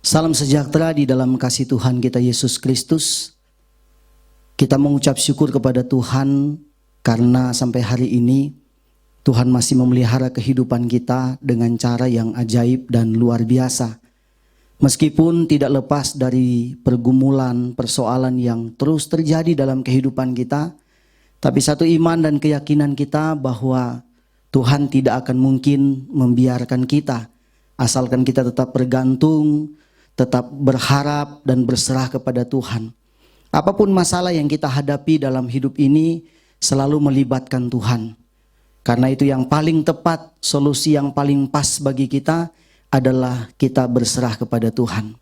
Salam sejahtera di dalam kasih Tuhan kita Yesus Kristus. Kita mengucap syukur kepada Tuhan karena sampai hari ini Tuhan masih memelihara kehidupan kita dengan cara yang ajaib dan luar biasa. Meskipun tidak lepas dari pergumulan, persoalan yang terus terjadi dalam kehidupan kita, tapi satu iman dan keyakinan kita bahwa Tuhan tidak akan mungkin membiarkan kita, asalkan kita tetap bergantung, tetap berharap dan berserah kepada Tuhan. Apapun masalah yang kita hadapi dalam hidup ini selalu melibatkan Tuhan. Karena itu yang paling tepat, solusi yang paling pas bagi kita adalah kita berserah kepada Tuhan.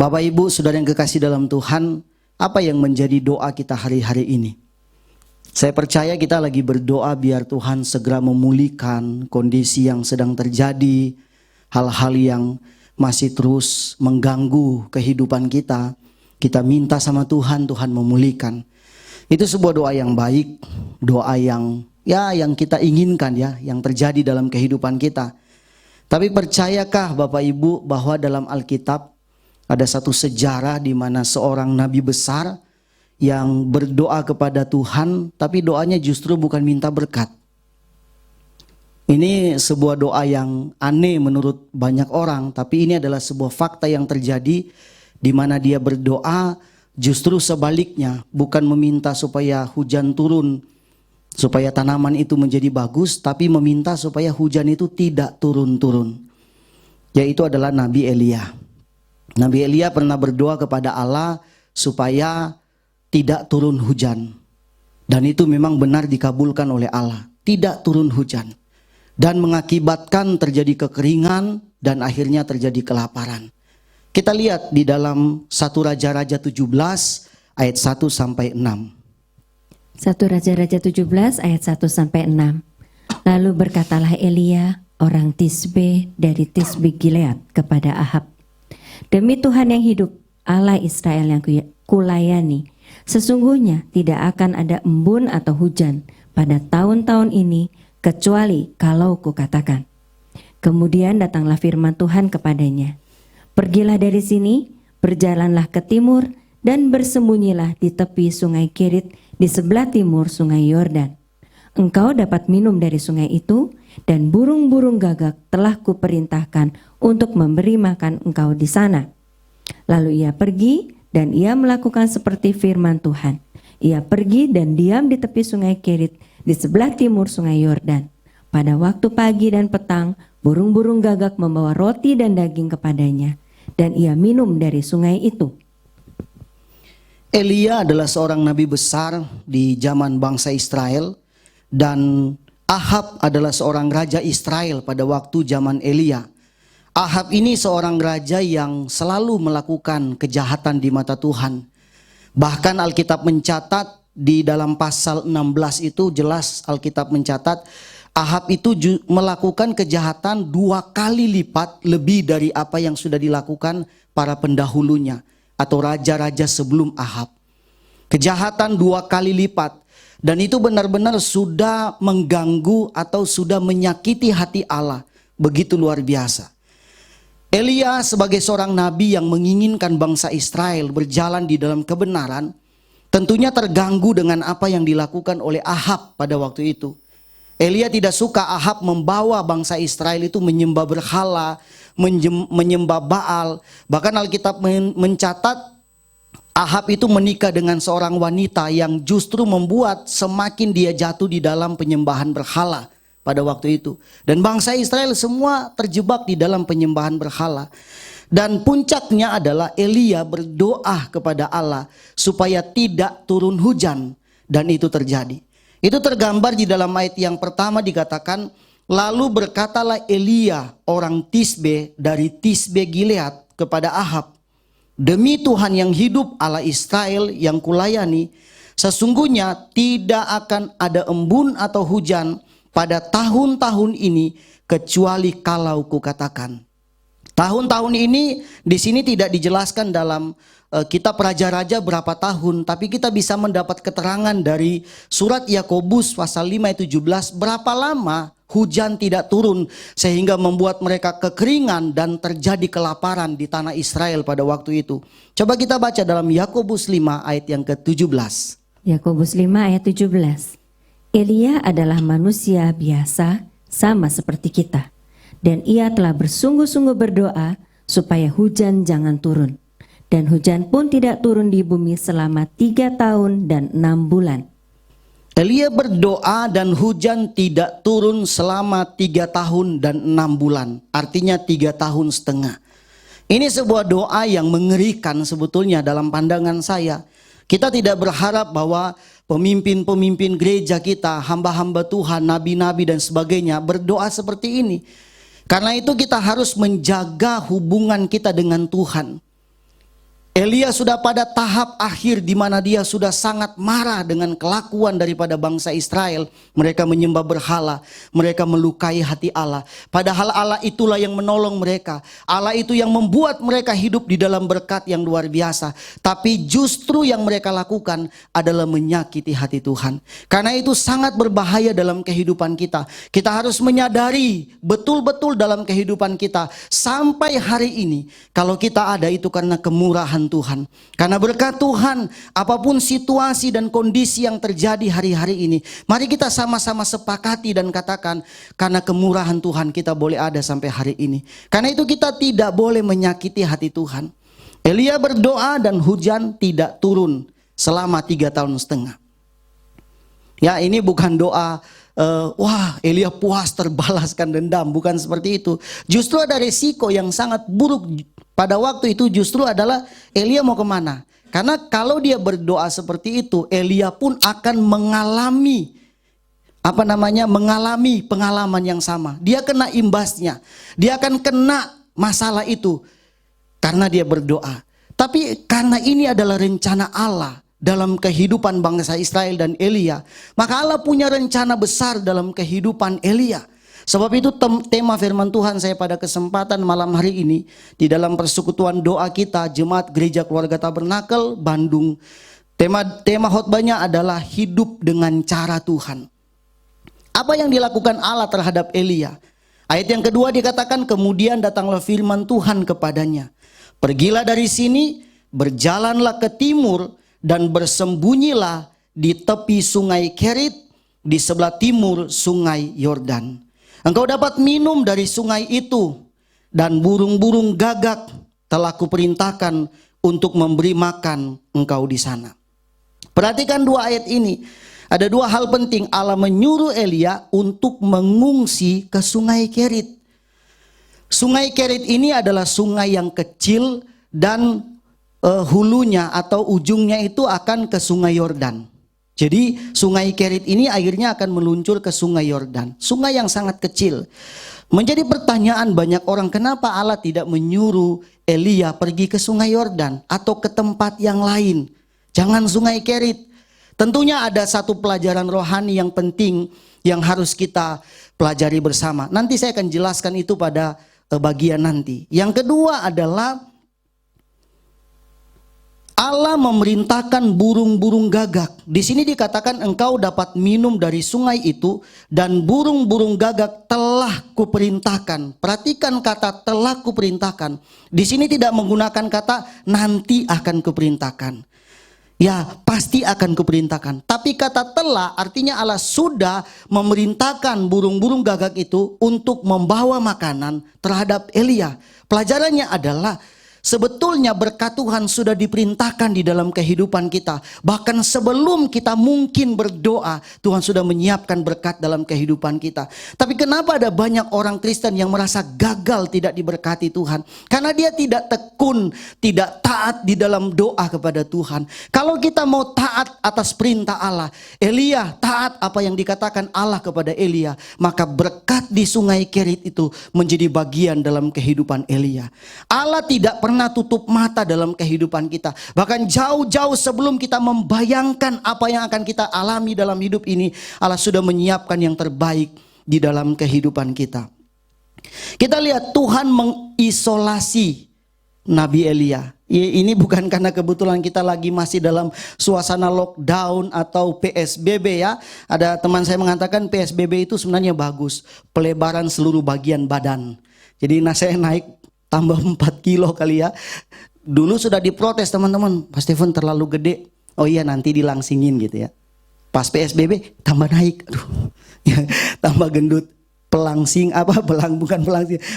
Bapak Ibu, saudara yang kekasih dalam Tuhan, apa yang menjadi doa kita hari-hari ini? Saya percaya kita lagi berdoa biar Tuhan segera memulihkan kondisi yang sedang terjadi, hal-hal yang masih terus mengganggu kehidupan kita. Kita minta sama Tuhan, Tuhan memulihkan. Itu sebuah doa yang baik, doa yang kita inginkan yang terjadi dalam kehidupan kita. Tapi percayakah Bapak Ibu bahwa dalam Alkitab ada satu sejarah di mana seorang nabi besar yang berdoa kepada Tuhan, tapi doanya justru bukan minta berkat. Ini sebuah doa yang aneh menurut banyak orang, tapi ini adalah sebuah fakta yang terjadi di mana dia berdoa justru sebaliknya, bukan meminta supaya hujan turun, supaya tanaman itu menjadi bagus, tapi meminta supaya hujan itu tidak turun-turun. Yaitu adalah Nabi Elia. Nabi Elia pernah berdoa kepada Allah supaya tidak turun hujan. Dan itu memang benar dikabulkan oleh Allah, tidak turun hujan. Dan mengakibatkan terjadi kekeringan dan akhirnya terjadi kelaparan. Kita lihat di dalam 1 Raja-Raja 17 ayat 1 sampai 6. 1 Raja-Raja 17 ayat 1 sampai 6. Lalu berkatalah Elia orang Tisbe dari Tisbe Gilead kepada Ahab, "Demi Tuhan yang hidup, Allah Israel yang kulayani, sesungguhnya tidak akan ada embun atau hujan pada tahun-tahun ini, kecuali kalau kukatakan." Kemudian datanglah firman Tuhan kepadanya, "Pergilah dari sini, berjalanlah ke timur, dan bersembunyilah di tepi sungai Kerit di sebelah timur sungai Yordan. Engkau dapat minum dari sungai itu, dan burung-burung gagak telah kuperintahkan untuk memberi makan engkau di sana." Lalu ia pergi, dan ia melakukan seperti firman Tuhan. Ia pergi dan diam di tepi sungai Kerit di sebelah timur sungai Yordan. Pada waktu pagi dan petang, burung-burung gagak membawa roti dan daging kepadanya, dan ia minum dari sungai itu. Elia adalah seorang nabi besar di zaman bangsa Israel, dan Ahab adalah seorang raja Israel pada waktu zaman Elia. Ahab ini seorang raja yang selalu melakukan kejahatan di mata Tuhan. Bahkan Alkitab mencatat di dalam pasal 16 itu jelas Alkitab mencatat Ahab itu melakukan kejahatan 2 kali lipat lebih dari apa yang sudah dilakukan para pendahulunya atau raja-raja sebelum Ahab. Kejahatan 2 kali lipat, dan itu benar-benar sudah mengganggu atau sudah menyakiti hati Allah. Begitu luar biasa. Elia sebagai seorang nabi yang menginginkan bangsa Israel berjalan di dalam kebenaran, tentunya terganggu dengan apa yang dilakukan oleh Ahab pada waktu itu. Elia tidak suka Ahab membawa bangsa Israel itu menyembah berhala, menyembah Baal. Bahkan Alkitab mencatat Ahab itu menikah dengan seorang wanita yang justru membuat semakin dia jatuh di dalam penyembahan berhala pada waktu itu. Dan bangsa Israel semua terjebak di dalam penyembahan berhala. Dan puncaknya adalah Elia berdoa kepada Allah supaya tidak turun hujan, dan itu terjadi. Itu tergambar di dalam ayat yang pertama dikatakan, lalu berkatalah Elia orang Tisbe dari Tisbe Gilead kepada Ahab, "Demi Tuhan yang hidup, Allah Israel yang kulayani, sesungguhnya tidak akan ada embun atau hujan pada tahun-tahun ini kecuali kalau kukatakan." Tahun-tahun ini di sini tidak dijelaskan dalam kitab Raja-Raja berapa tahun, tapi kita bisa mendapat keterangan dari surat Yakobus pasal 5 ayat 17 berapa lama hujan tidak turun sehingga membuat mereka kekeringan dan terjadi kelaparan di tanah Israel pada waktu itu. Coba kita baca dalam Yakobus 5 ayat yang ke-17. Yakobus 5 ayat 17. Elia adalah manusia biasa sama seperti kita, dan ia telah bersungguh-sungguh berdoa supaya hujan jangan turun. Dan hujan pun tidak turun di bumi selama 3 tahun dan 6 bulan. Elia berdoa dan hujan tidak turun selama 3 tahun dan 6 bulan. Artinya 3 tahun setengah. Ini sebuah doa yang mengerikan sebetulnya dalam pandangan saya. Kita tidak berharap bahwa pemimpin-pemimpin gereja kita, hamba-hamba Tuhan, nabi-nabi dan sebagainya berdoa seperti ini. Karena itu kita harus menjaga hubungan kita dengan Tuhan. Elia sudah pada tahap akhir di mana dia sudah sangat marah dengan kelakuan daripada bangsa Israel. Mereka menyembah berhala, mereka melukai hati Allah. Padahal Allah itulah yang menolong mereka. Allah itu yang membuat mereka hidup di dalam berkat yang luar biasa. Tapi justru yang mereka lakukan adalah menyakiti hati Tuhan. Karena itu sangat berbahaya dalam kehidupan kita. Kita harus menyadari betul-betul dalam kehidupan kita sampai hari ini, kalau kita ada itu karena kemurahan Tuhan. Karena berkat Tuhan, apapun situasi dan kondisi yang terjadi hari-hari ini, mari kita sama-sama sepakati dan katakan, karena kemurahan Tuhan kita boleh ada sampai hari ini. Karena itu kita tidak boleh menyakiti hati Tuhan. Elia berdoa dan hujan tidak turun selama 3 tahun setengah. Ya, ini bukan doa wah Elia puas terbalaskan dendam, bukan seperti itu. Justru ada resiko yang sangat buruk pada waktu itu, justru adalah Elia mau kemana. Karena kalau dia berdoa seperti itu, Elia pun akan mengalami mengalami pengalaman yang sama. Dia kena imbasnya, dia akan kena masalah itu karena dia berdoa. Tapi karena ini adalah rencana Allah dalam kehidupan bangsa Israel dan Elia, maka Allah punya rencana besar dalam kehidupan Elia. Sebab itu tema firman Tuhan saya pada kesempatan malam hari ini di dalam persekutuan doa kita Jemaat Gereja Keluarga Tabernakel Bandung, tema khotbahnya adalah hidup dengan cara Tuhan. Apa yang dilakukan Allah terhadap Elia? Ayat yang kedua dikatakan, kemudian datanglah firman Tuhan kepadanya, pergilah dari sini, berjalanlah ke timur dan bersembunyilah di tepi sungai Kerit di sebelah timur sungai Yordan. Engkau dapat minum dari sungai itu, dan burung-burung gagak telah kuperintahkan untuk memberi makan engkau di sana. Perhatikan 2 ayat ini. Ada 2 hal penting. Allah menyuruh Elia untuk mengungsi ke sungai Kerit. Sungai Kerit ini adalah sungai yang kecil dan hulunya atau ujungnya itu akan ke sungai Yordan. Jadi sungai Kerit ini akhirnya akan meluncur ke sungai Yordan. Sungai yang sangat kecil. Menjadi pertanyaan banyak orang, kenapa Allah tidak menyuruh Elia pergi ke sungai Yordan atau ke tempat yang lain? Jangan sungai Kerit. Tentunya ada satu pelajaran rohani yang penting yang harus kita pelajari bersama. Nanti saya akan jelaskan itu pada bagian nanti. Yang kedua adalah Allah memerintahkan burung-burung gagak. Di sini dikatakan engkau dapat minum dari sungai itu dan burung-burung gagak telah kuperintahkan. Perhatikan kata telah kuperintahkan. Di sini tidak menggunakan kata nanti akan kuperintahkan. Ya, pasti akan kuperintahkan. Tapi kata telah artinya Allah sudah memerintahkan burung-burung gagak itu untuk membawa makanan terhadap Elia. Pelajarannya adalah sebetulnya berkat Tuhan sudah diperintahkan di dalam kehidupan kita. Bahkan sebelum kita mungkin berdoa, Tuhan sudah menyiapkan berkat dalam kehidupan kita. Tapi kenapa ada banyak orang Kristen yang merasa gagal tidak diberkati Tuhan? Karena dia tidak tekun, tidak taat di dalam doa kepada Tuhan. Kalau kita mau taat atas perintah Allah, Elia taat apa yang dikatakan Allah kepada Elia, maka berkat di sungai Kerit itu menjadi bagian dalam kehidupan Elia. Allah tidak pernah tutup mata dalam kehidupan kita. Bahkan jauh-jauh sebelum kita membayangkan apa yang akan kita alami dalam hidup ini, Allah sudah menyiapkan yang terbaik di dalam kehidupan kita. Kita lihat Tuhan mengisolasi Nabi Elia. Ini bukan karena kebetulan kita lagi masih dalam suasana lockdown atau PSBB ya. Ada teman saya mengatakan PSBB itu sebenarnya bagus. Pelebaran seluruh bagian badan. Jadi saya naik tambah 4 kilo kali ya. Dulu sudah diprotes teman-teman. Pak Stephen terlalu gede. Oh iya nanti dilangsingin gitu ya. Pas PSBB tambah naik. Aduh, tambah gendut.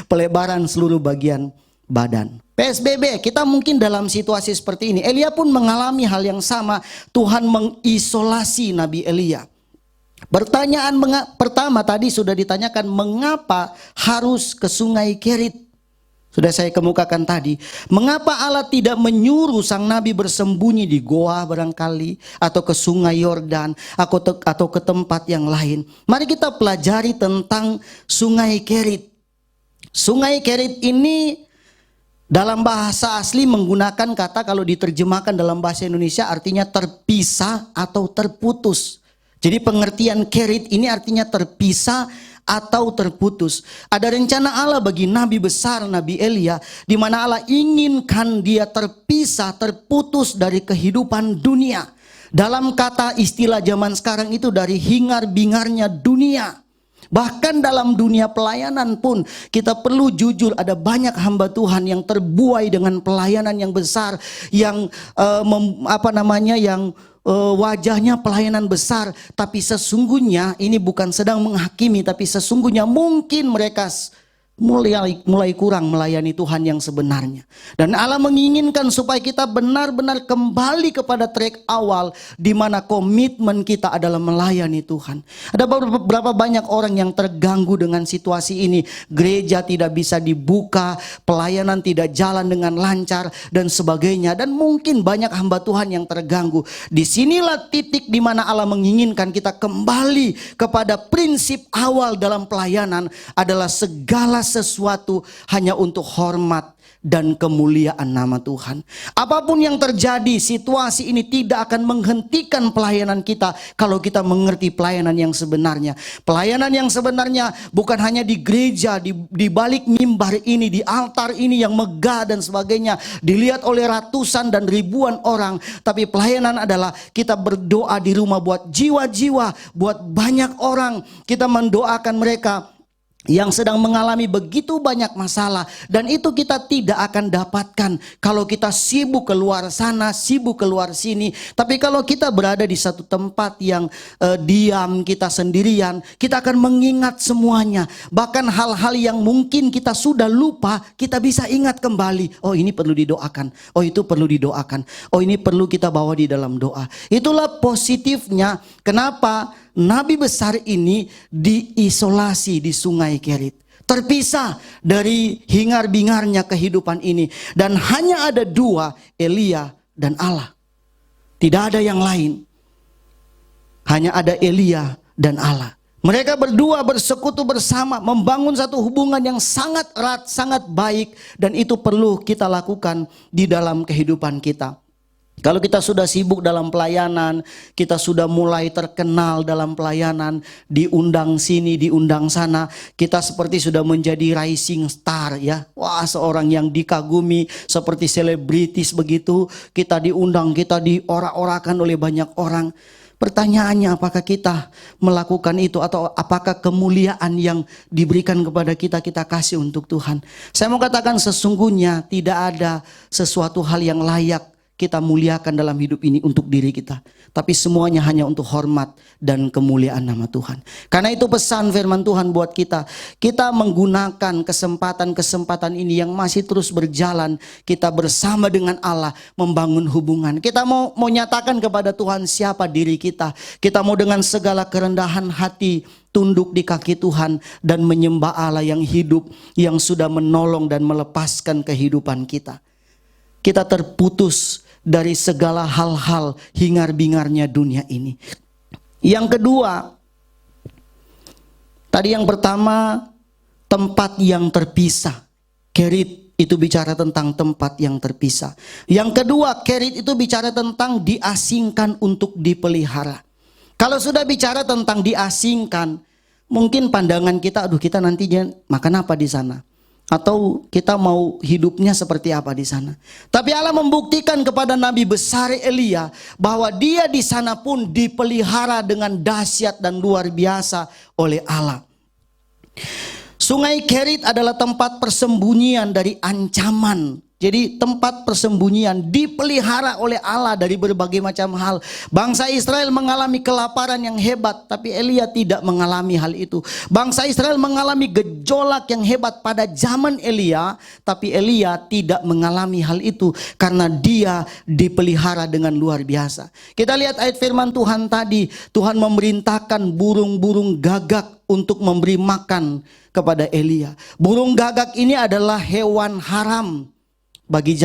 Pelebaran seluruh bagian badan. PSBB, kita mungkin dalam situasi seperti ini. Elia pun mengalami hal yang sama. Tuhan mengisolasi Nabi Elia. Pertanyaan pertama tadi sudah ditanyakan, mengapa harus ke sungai Kerit? Sudah saya kemukakan tadi. Mengapa Allah tidak menyuruh sang nabi bersembunyi di goa barangkali, atau ke sungai Yordan, atau ke tempat yang lain? Mari kita pelajari tentang sungai Kerit. Sungai Kerit ini dalam bahasa asli menggunakan kata, kalau diterjemahkan dalam bahasa Indonesia artinya terpisah atau terputus. Jadi pengertian Kerit ini artinya terpisah atau terputus. Ada rencana Allah bagi nabi besar Nabi Elia, di mana Allah inginkan dia terpisah, terputus dari kehidupan dunia. Dalam kata istilah zaman sekarang itu dari hingar-bingarnya dunia. Bahkan dalam dunia pelayanan pun kita perlu jujur, ada banyak hamba Tuhan yang terbuai dengan pelayanan yang besar, yang wajahnya pelayanan besar, tapi sesungguhnya ini bukan sedang menghakimi, tapi sesungguhnya mungkin mereka mulai kurang melayani Tuhan yang sebenarnya. Dan Allah menginginkan supaya kita benar-benar kembali kepada track awal, di mana komitmen kita adalah melayani Tuhan. Ada berapa banyak orang yang terganggu dengan situasi ini. Gereja tidak bisa dibuka, pelayanan tidak jalan dengan lancar dan sebagainya. Dan mungkin banyak hamba Tuhan yang terganggu. Disinilah titik di mana Allah menginginkan kita kembali kepada prinsip awal dalam pelayanan, adalah segala sesuatu hanya untuk hormat dan kemuliaan nama Tuhan. Apapun yang terjadi, situasi ini tidak akan menghentikan pelayanan kita kalau kita mengerti pelayanan yang sebenarnya. Pelayanan yang sebenarnya bukan hanya di gereja, di balik mimbar ini, di altar ini yang megah dan sebagainya, dilihat oleh ratusan dan ribuan orang. Tapi pelayanan adalah kita berdoa di rumah buat jiwa-jiwa, buat banyak orang. Kita mendoakan mereka yang sedang mengalami begitu banyak masalah, dan itu kita tidak akan dapatkan kalau kita sibuk keluar sana, sibuk keluar sini. Tapi kalau kita berada di satu tempat yang diam, kita sendirian, kita akan mengingat semuanya. Bahkan hal-hal yang mungkin kita sudah lupa, kita bisa ingat kembali. Oh, ini perlu didoakan, oh itu perlu didoakan, oh ini perlu kita bawa di dalam doa. Itulah positifnya kenapa nabi besar ini diisolasi di sungai Kerit, terpisah dari hingar-bingarnya kehidupan ini. Dan hanya ada dua, Elia dan Allah. Tidak ada yang lain. Hanya ada Elia dan Allah. Mereka berdua bersekutu bersama, membangun satu hubungan yang sangat erat, sangat baik. Dan itu perlu kita lakukan di dalam kehidupan kita. Kalau kita sudah sibuk dalam pelayanan, kita sudah mulai terkenal dalam pelayanan, diundang sini, diundang sana, kita seperti sudah menjadi rising star ya. Wah, seorang yang dikagumi seperti selebritis begitu, kita diundang, kita diorak-orakan oleh banyak orang. Pertanyaannya, apakah kita melakukan itu, atau apakah kemuliaan yang diberikan kepada kita, kita kasih untuk Tuhan? Saya mau katakan sesungguhnya tidak ada sesuatu hal yang layak kita muliakan dalam hidup ini untuk diri kita, tapi semuanya hanya untuk hormat dan kemuliaan nama Tuhan. Karena itu pesan firman Tuhan buat kita, kita menggunakan kesempatan-kesempatan ini yang masih terus berjalan, kita bersama dengan Allah membangun hubungan. Kita mau nyatakan kepada Tuhan siapa diri kita. Kita mau dengan segala kerendahan hati tunduk di kaki Tuhan dan menyembah Allah yang hidup, yang sudah menolong dan melepaskan kehidupan kita. Kita terputus dari segala hal-hal hingar-bingarnya dunia ini. Yang kedua, tadi yang pertama, tempat yang terpisah. Kerit itu bicara tentang tempat yang terpisah. Yang kedua, Kerit itu bicara tentang diasingkan untuk dipelihara. Kalau sudah bicara tentang diasingkan, mungkin pandangan kita, aduh kita nantinya makan apa di sana? Atau kita mau hidupnya seperti apa di sana? Tapi Allah membuktikan kepada Nabi besar Elia bahwa dia di sana pun dipelihara dengan dahsyat dan luar biasa oleh Allah. Sungai Kerit adalah tempat persembunyian dari ancaman. Jadi tempat persembunyian dipelihara oleh Allah dari berbagai macam hal. Bangsa Israel mengalami kelaparan yang hebat, tapi Elia tidak mengalami hal itu. Bangsa Israel mengalami gejolak yang hebat pada zaman Elia, tapi Elia tidak mengalami hal itu karena dia dipelihara dengan luar biasa. Kita lihat ayat firman Tuhan tadi, Tuhan memerintahkan burung-burung gagak untuk memberi makan kepada Elia. Burung gagak ini adalah hewan haram bagi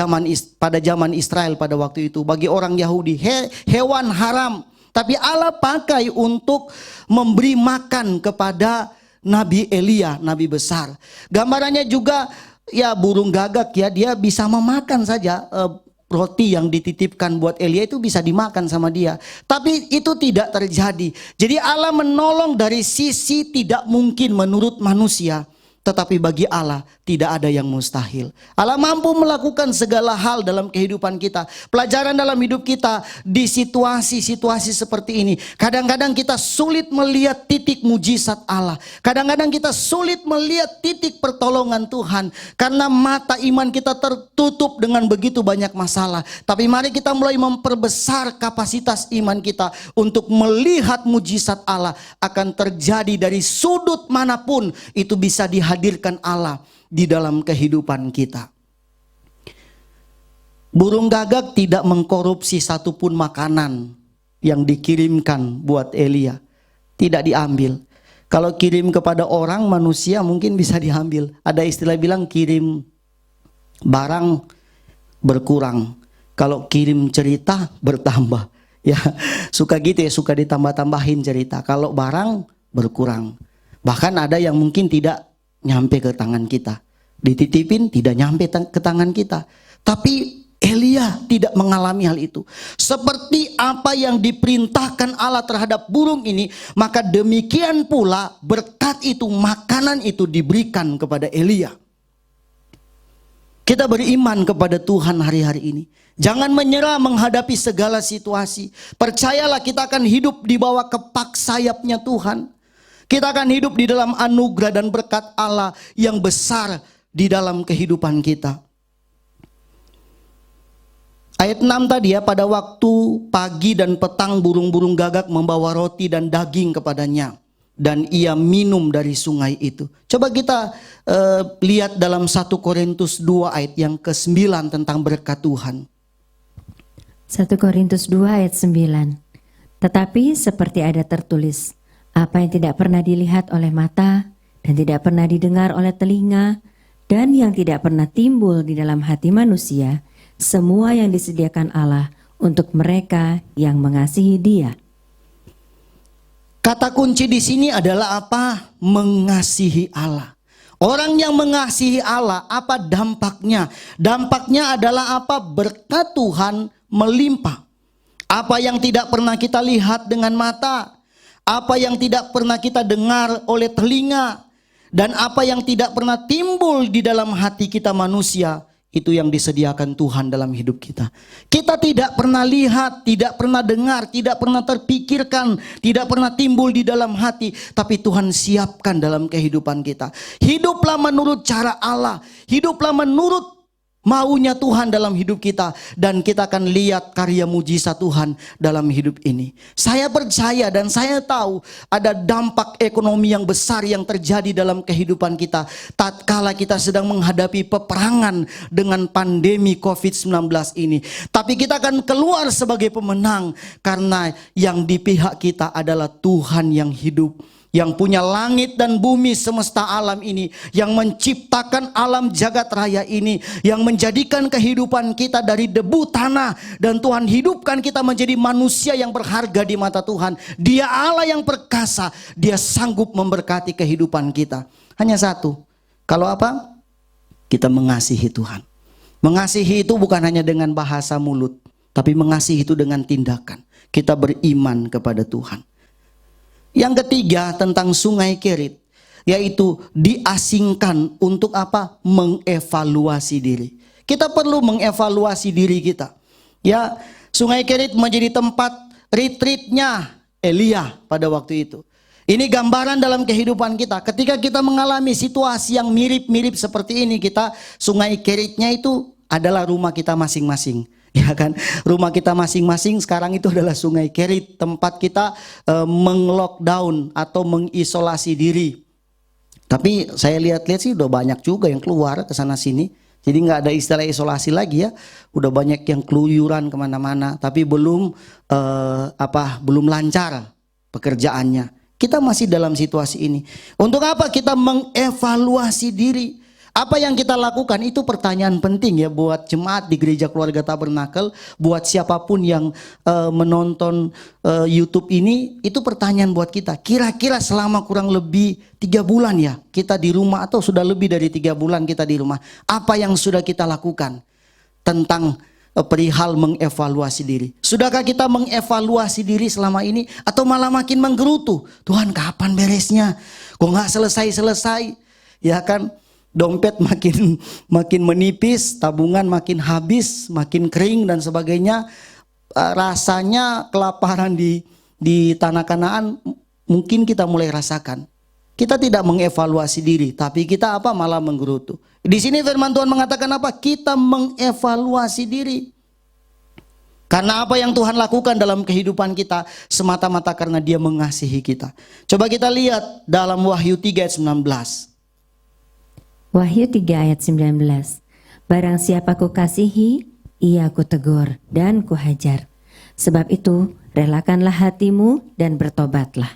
pada zaman Israel pada waktu itu, bagi orang Yahudi, hewan haram. Tapi Allah pakai untuk memberi makan kepada Nabi Elia, nabi besar. Gambarannya juga ya burung gagak ya, dia bisa memakan saja roti yang dititipkan buat Elia itu bisa dimakan sama dia. Tapi itu tidak terjadi. Jadi Allah menolong dari sisi tidak mungkin menurut manusia. Tetapi bagi Allah tidak ada yang mustahil. Allah mampu melakukan segala hal dalam kehidupan kita. Pelajaran dalam hidup kita di situasi-situasi seperti ini. Kadang-kadang kita sulit melihat titik mujizat Allah. Kadang-kadang kita sulit melihat titik pertolongan Tuhan. Karena mata iman kita tertutup dengan begitu banyak masalah. Tapi mari kita mulai memperbesar kapasitas iman kita untuk melihat mujizat Allah akan terjadi dari sudut manapun. Itu bisa dihadirkan Allah di dalam kehidupan kita. Burung gagak tidak mengkorupsi satupun makanan yang dikirimkan buat Elia. Tidak diambil. Kalau kirim kepada orang manusia mungkin bisa diambil. Ada istilah bilang kirim barang berkurang. Kalau kirim cerita bertambah. Ya, suka gitu ya, suka ditambah-tambahin cerita. Kalau barang berkurang. Bahkan ada yang mungkin tidak nyampe ke tangan kita. Dititipin tidak nyampe ke tangan kita. Tapi Elia tidak mengalami hal itu. Seperti apa yang diperintahkan Allah terhadap burung ini, maka demikian pula berkat itu, makanan itu diberikan kepada Elia. Kita beriman kepada Tuhan hari-hari ini. Jangan menyerah menghadapi segala situasi. Percayalah kita akan hidup di bawah kepak sayapnya Tuhan. Kita akan hidup di dalam anugerah dan berkat Allah yang besar di dalam kehidupan kita. Ayat 6 tadi ya, pada waktu pagi dan petang burung-burung gagak membawa roti dan daging kepadanya. Dan ia minum dari sungai itu. Coba kita lihat dalam 1 Korintus 2 ayat yang ke-9 tentang berkat Tuhan. 1 Korintus 2 ayat 9. Tetapi seperti ada tertulis, apa yang tidak pernah dilihat oleh mata dan tidak pernah didengar oleh telinga dan yang tidak pernah timbul di dalam hati manusia, semua yang disediakan Allah untuk mereka yang mengasihi Dia. Kata kunci di sini adalah apa? Mengasihi Allah. Orang yang mengasihi Allah, apa dampaknya? Dampaknya adalah apa? Berkat Tuhan melimpah. Apa yang tidak pernah kita lihat dengan mata, apa yang tidak pernah kita dengar oleh telinga, dan apa yang tidak pernah timbul di dalam hati kita manusia, itu yang disediakan Tuhan dalam hidup kita. Kita tidak pernah lihat, tidak pernah dengar, tidak pernah terpikirkan, tidak pernah timbul di dalam hati, tapi Tuhan siapkan dalam kehidupan kita. Hiduplah menurut cara Allah, hiduplah menurut maunya Tuhan dalam hidup kita, dan kita akan lihat karya mujizat Tuhan dalam hidup ini. Saya percaya dan saya tahu ada dampak ekonomi yang besar yang terjadi dalam kehidupan kita tatkala kita sedang menghadapi peperangan dengan pandemi COVID-19 ini. Tapi kita akan keluar sebagai pemenang karena yang di pihak kita adalah Tuhan yang hidup, yang punya langit dan bumi semesta alam ini, yang menciptakan alam jagat raya ini, yang menjadikan kehidupan kita dari debu tanah, dan Tuhan hidupkan kita menjadi manusia yang berharga di mata Tuhan. Dia Allah yang perkasa, Dia sanggup memberkati kehidupan kita. Hanya satu, kalau apa? Kita mengasihi Tuhan. Mengasihi itu bukan hanya dengan bahasa mulut, tapi mengasihi itu dengan tindakan. Kita beriman kepada Tuhan. Yang ketiga tentang sungai Kerit. yaitu diasingkan untuk apa? Mengevaluasi diri. Kita perlu mengevaluasi diri kita. Ya, Sungai Kerit menjadi tempat retreatnya Elia pada waktu itu. Ini gambaran dalam kehidupan kita. Ketika kita mengalami situasi yang mirip-mirip seperti ini, Sungai Keritnya itu adalah rumah kita masing-masing. Ya kan, rumah kita masing-masing sekarang itu adalah Sungai Kerit, tempat kita meng-lockdown atau mengisolasi diri. Tapi saya lihat-lihat sih udah banyak juga yang keluar ke sana sini. Jadi nggak ada istilah isolasi lagi ya. Udah banyak yang keluyuran kemana-mana. Tapi belum lancar pekerjaannya. Kita masih dalam situasi ini. Untuk apa kita mengevaluasi diri? Apa yang kita lakukan itu pertanyaan penting ya buat jemaat di Gereja Keluarga Tabernakel, buat siapapun yang menonton YouTube ini, itu pertanyaan buat kita. Kira-kira selama kurang lebih 3 bulan ya kita di rumah, atau sudah lebih dari 3 bulan kita di rumah, apa yang sudah kita lakukan tentang perihal mengevaluasi diri? Sudahkah kita mengevaluasi diri selama ini, atau malah makin menggerutu? Tuhan, kapan beresnya? Kok nggak selesai-selesai? Ya kan? Dompet makin menipis, tabungan makin habis, makin kering dan sebagainya. Rasanya kelaparan di tanah Kanaan mungkin kita mulai rasakan. Kita tidak mengevaluasi diri, tapi kita malah menggerutu. Di sini firman Tuhan mengatakan apa? Kita mengevaluasi diri. Karena apa yang Tuhan lakukan dalam kehidupan kita semata-mata karena Dia mengasihi kita. Coba kita lihat dalam Wahyu 3 ayat 19. Wahyu 3 ayat 19. Barang siapa kukasihi, ia kutegur dan kuhajar. Sebab itu, relakanlah hatimu dan bertobatlah.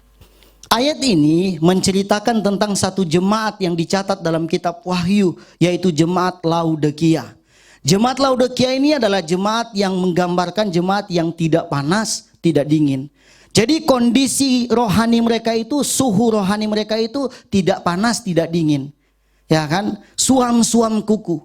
Ayat ini menceritakan tentang satu jemaat yang dicatat dalam kitab Wahyu, yaitu jemaat Laodikia. Jemaat Laodikia ini adalah jemaat yang menggambarkan jemaat yang tidak panas, tidak dingin. Jadi kondisi rohani mereka itu, suhu rohani mereka itu tidak panas, tidak dingin. Ya kan? Suam-suam kuku.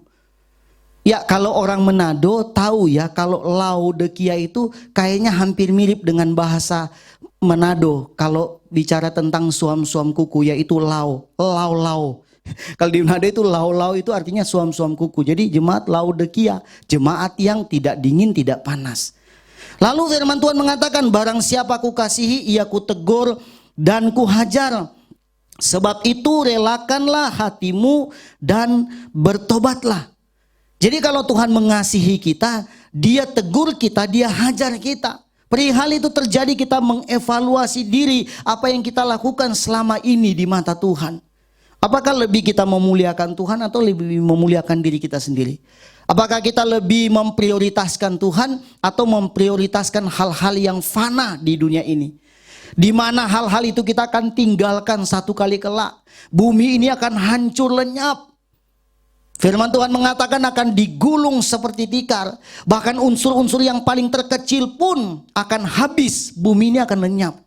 Ya, kalau orang Manado tahu ya, kalau Laodikia itu kayaknya hampir mirip dengan bahasa Manado. Kalau bicara tentang suam-suam kuku, yaitu lau. Kalau di Manado itu lau itu artinya suam-suam kuku. Jadi jemaat Laodikia, jemaat yang tidak dingin, tidak panas. Lalu firman Tuhan mengatakan, barang siapa kukasihi, ia kutegur dan kuhajar. Sebab itu relakanlah hatimu dan bertobatlah. Jadi kalau Tuhan mengasihi kita, Dia tegur kita, Dia hajar kita. Perihal itu terjadi, kita mengevaluasi diri, apa yang kita lakukan selama ini di mata Tuhan. Apakah lebih kita memuliakan Tuhan atau lebih memuliakan diri kita sendiri? Apakah kita lebih memprioritaskan Tuhan atau memprioritaskan hal-hal yang fana di dunia ini? Di mana hal-hal itu kita akan tinggalkan satu kali kelak. Bumi ini akan hancur lenyap. Firman Tuhan mengatakan akan digulung seperti tikar. Bahkan unsur-unsur yang paling terkecil pun akan habis. Bumi ini akan lenyap.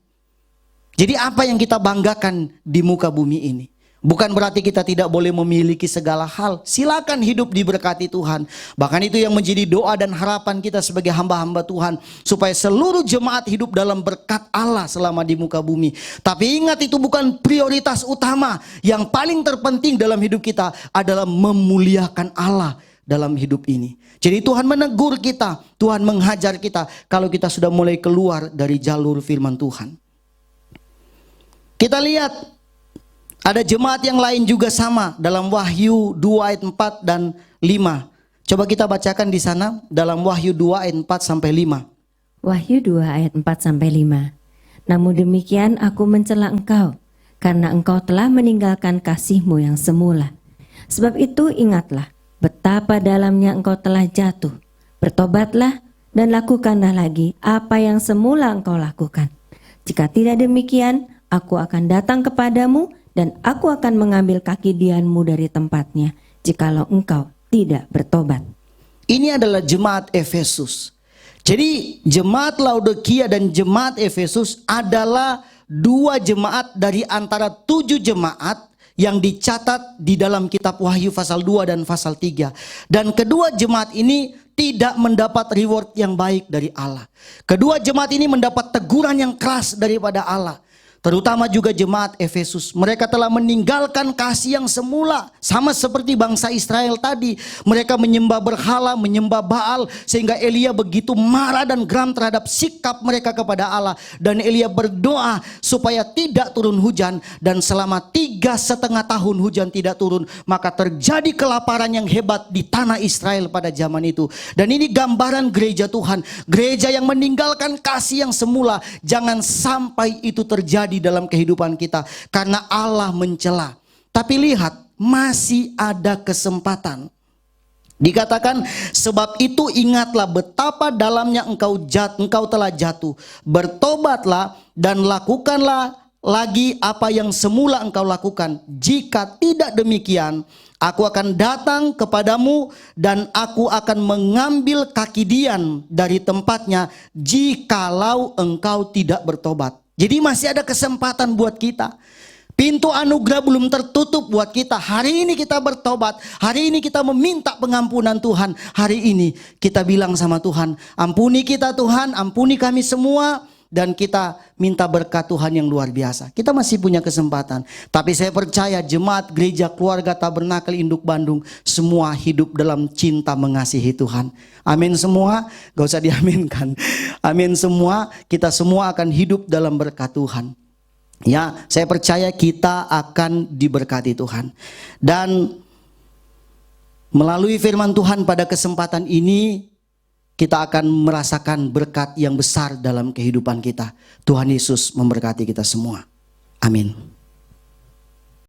Jadi apa yang kita banggakan di muka bumi ini? Bukan berarti kita tidak boleh memiliki segala hal. Silakan hidup diberkati Tuhan. Bahkan itu yang menjadi doa dan harapan kita sebagai hamba-hamba Tuhan. Supaya seluruh jemaat hidup dalam berkat Allah selama di muka bumi. Tapi ingat, itu bukan prioritas utama. Yang paling terpenting dalam hidup kita adalah memuliakan Allah dalam hidup ini. Jadi Tuhan menegur kita, Tuhan menghajar kita kalau kita sudah mulai keluar dari jalur firman Tuhan. Kita lihat ada jemaat yang lain juga sama dalam Wahyu 2 ayat 4 dan 5. Coba kita bacakan di sana dalam Wahyu 2 ayat 4 sampai 5. Wahyu 2 ayat 4 sampai 5. Namun demikian aku mencela engkau, karena engkau telah meninggalkan kasihmu yang semula. Sebab itu ingatlah betapa dalamnya engkau telah jatuh. Bertobatlah dan lakukanlah lagi apa yang semula engkau lakukan. Jika tidak demikian, aku akan datang kepadamu dan aku akan mengambil kaki dianmu dari tempatnya, jikalau engkau tidak bertobat. Ini adalah jemaat Efesus. Jadi jemaat Laodikia dan jemaat Efesus adalah 2 jemaat dari antara 7 jemaat yang dicatat di dalam kitab Wahyu pasal 2 dan pasal 3. Dan kedua jemaat ini tidak mendapat reward yang baik dari Allah. Kedua jemaat ini mendapat teguran yang keras daripada Allah. terutama juga jemaat Efesus. Mereka telah meninggalkan kasih yang semula, sama seperti bangsa Israel tadi. Mereka menyembah berhala, menyembah Baal, sehingga Elia begitu marah dan geram terhadap sikap mereka kepada Allah. Dan Elia berdoa supaya tidak turun hujan, dan selama 3,5 tahun hujan tidak turun, maka terjadi kelaparan yang hebat di tanah Israel pada zaman itu. Dan ini gambaran gereja Tuhan, gereja yang meninggalkan kasih yang semula. Jangan sampai itu terjadi dalam kehidupan kita, karena Allah mencela. Tapi lihat, masih ada kesempatan. Dikatakan, sebab itu ingatlah betapa dalamnya engkau telah jatuh. Bertobatlah dan lakukanlah lagi apa yang semula engkau lakukan. Jika tidak demikian, aku akan datang kepadamu dan aku akan mengambil kaki Dian dari tempatnya jikalau engkau tidak bertobat. Jadi masih ada kesempatan buat kita. Pintu anugerah belum tertutup buat kita. Hari ini kita bertobat. Hari ini kita meminta pengampunan Tuhan. Hari ini kita bilang sama Tuhan, ampuni kita Tuhan, ampuni kami semua. Dan kita minta berkat Tuhan yang luar biasa. Kita masih punya kesempatan. Tapi saya percaya jemaat gereja keluarga Tabernakel Induk Bandung semua hidup dalam cinta mengasihi Tuhan. Amin semua. Gak usah diaminkan. Amin semua. Kita semua akan hidup dalam berkat Tuhan. Ya, saya percaya kita akan diberkati Tuhan. Dan melalui firman Tuhan pada kesempatan ini, kita akan merasakan berkat yang besar dalam kehidupan kita. Tuhan Yesus memberkati kita semua. Amin.